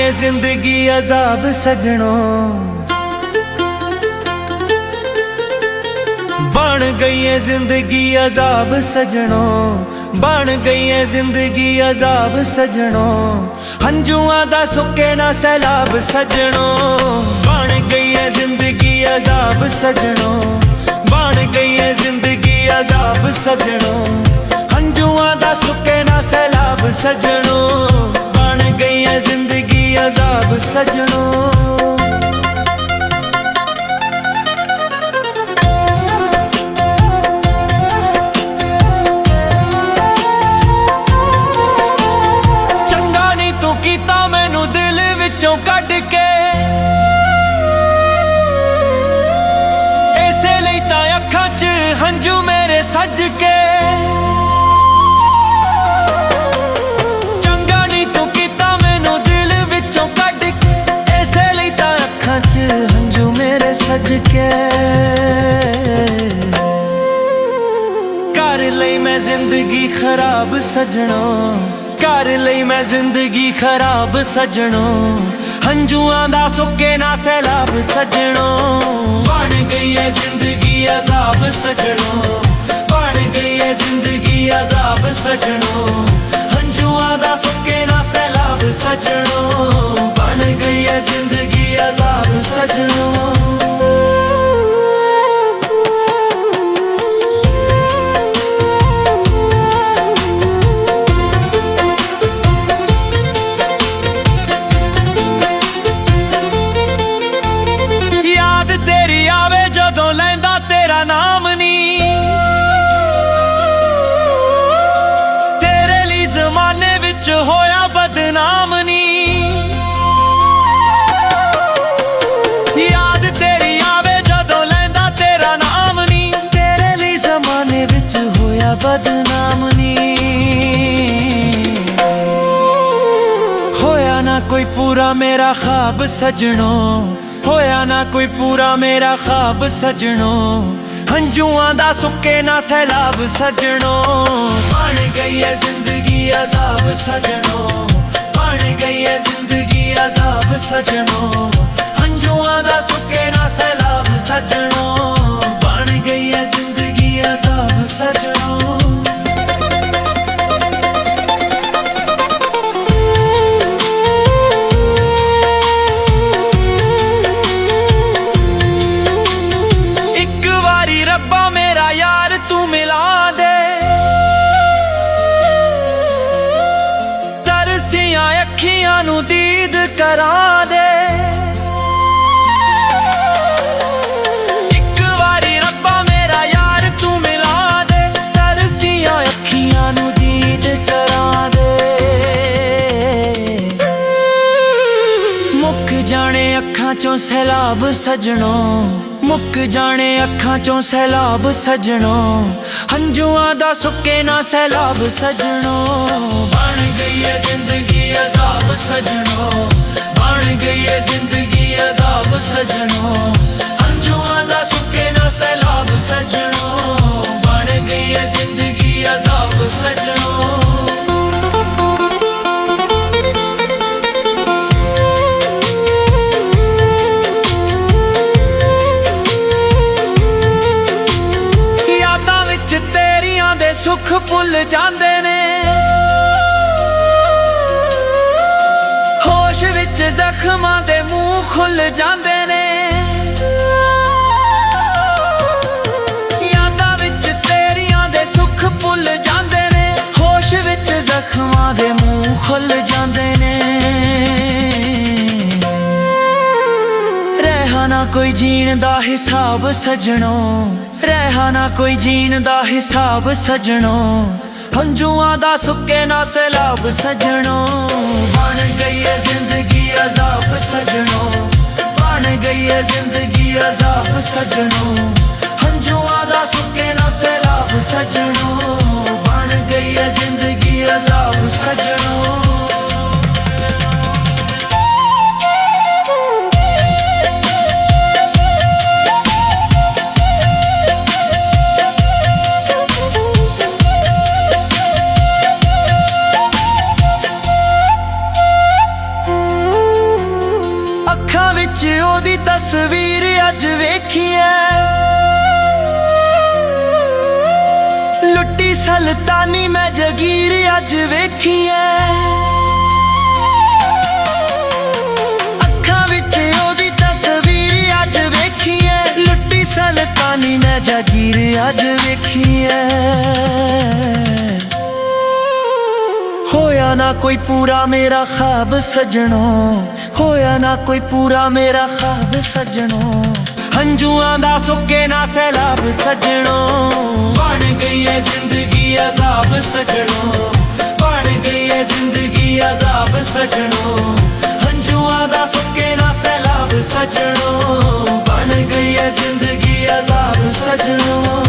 है जिंदगी अजाब सजनों, बन गई है जिंदगी अजाब सजनों, बन गई है जिंदगी अजाब सजनों। हंजुआं दा सुके ना सैलाब सजनों, बन गई है जिंदगी अजाब सजनों, बन गई है जिंदगी अजाब सजनों। हंजुआं दा सुके ना सैलाब सजनों, बन गई है जिंदगी अजाब सजनों। ਕੱਢ ਕੇ ਇਸੇ ਲਈ ਤਾਂ ਅੱਖਾਂ 'ਚ ਹੰਝੂ ਮੇਰੇ ਸੱਜ ਕੇ। ਚੰਗਾ ਨਹੀਂ ਤੂੰ ਕੀਤਾ ਮੈਨੂੰ ਦਿਲ ਵਿੱਚੋਂ ਕੱਢ ਕੇ, ਇਸੇ ਲਈ ਤਾਂ ਅੱਖਾਂ 'ਚ ਹੰਝੂ ਮੇਰੇ ਸੱਜ ਕੇ। ਕਰ ਲਈ ਮੈਂ ਜ਼ਿੰਦਗੀ ਖਰਾਬ ਸਜਣੋ, कर लई मैं जिंदगी खराब सजनों। हंजुआं दा सुके ना सैलाब सजनों, बन गई है जिंदगी अजाब सजनों, बन गई है जिंदगी अजाब सजनों। हंजुआं दा सुके ना सैलाब सजनों, बन गई है जिंदगी अजाब सजनों। नाम नी तेरे लिए जमाने विच होया बदनाम नी। याद तेरी आवे जदों लैंदा तेरा नाम नी, तेरे लिए जमाने विच होया बदनाम नी। होया ना कोई पूरा मेरा ख्वाब सजनों, होया ना कोई पूरा मेरा ख्वाब सजनों। हंजुआं दा सुके ना सैलाब सजनों, बन गई है जिंदगी अजाब सजनों, बन गई है जिंदगी अजाब सजनों। हंजुआं दा सुके ना सैलाब सजनों, बन गई है जिंदगी अजाब सजनों। रब्बा मेरा यार तू मिला दे, तरसियां अखियां नू दीद करा दे। एक बारी रब्बा मेरा यार तू मिला दे, तरसियां अखियां नू दीद करा दे। मुक जाने अखां चों सैलाब सजनों, मुक जाने अखां चों सैलाब सजनों। हंजुआं दा सुके ना सैलाब सजनों, बन गई है जिंदगी अजाब सजनों, बन गई है जिंदगी अजाब सजनों। हंजुआं दा सुके ना सैलाब सजनों, बन गई है जिंदगी अजाब सजनों। सुख भुल जांदे ने, होश विच जख्मां दे मुंह खुल जांदे ने। यादां विच तेरियां दे सुख भुल जांदे ने, होश विच जख्मां दे मुंह खुल जांदे ने। रहा ना कोई जीण दा हिसाब सजनों, रहा ना कोई जीण दा हिसाब सजनों। हंजुआं दा सुके ना सैलाब सजनों, बन गई है जिंदगी अजाब सजनों, बन गई है जिंदगी अजाब सजनों। हंजुआं दा सुके ना सैलाब सजनों, बन गई है जिंदगी अजाब सजनों। ਵਿੱਚ ਉਹਦੀ ਤਸਵੀਰ ਅੱਜ ਵੇਖੀਐ। ਲੁੱਟੀ ਸੁਲਤਾਨੀ ਮੈਂ ਜਗੀਰ ਅੱਜ ਵੇਖੀਐ। ਅੱਖਾਂ ਵਿੱਚ ਉਹਦੀ ਤਸਵੀਰ ਅੱਜ ਵੇਖੀਐ। ਲੁੱਟੀ ਸੁਲਤਾਨੀ ਮੈਂ ਜਗੀਰ ਅੱਜ ਵੇਖੀਐ। ਹੋਇਆ ਨਾ ਕੋਈ ਪੂਰਾ ਮੇਰਾ ख्वाब ਸਜਣੋ, ਹੋਇਆ ਨਾ ਕੋਈ ਪੂਰਾ ਮੇਰਾ ख्वाब ਸਜਣੋ। ਹੰਝੂਆਂ ਦਾ ਸੁੱਕੇ ਨਾ ਸੈਲਾਬ ਸਜਣੋ। ਬਣ ਗਈ ਏ ਜ਼ਿੰਦਗੀ ਅਜ਼ਾਬ ਸਜਣੋ, ਬਣ ਗਈ ਏ ਜ਼ਿੰਦਗੀ ਅਜ਼ਾਬ ਸਜਣੋ। ਹੰਝੂਆਂ ਦਾ ਸੁੱਕੇ ਨਾ ਸੈਲਾਬ ਸਜਣੋ। ਬਣ ਗਈ ਏ ਜ਼ਿੰਦਗੀ ਅਜ਼ਾਬ ਸਜਣੋ।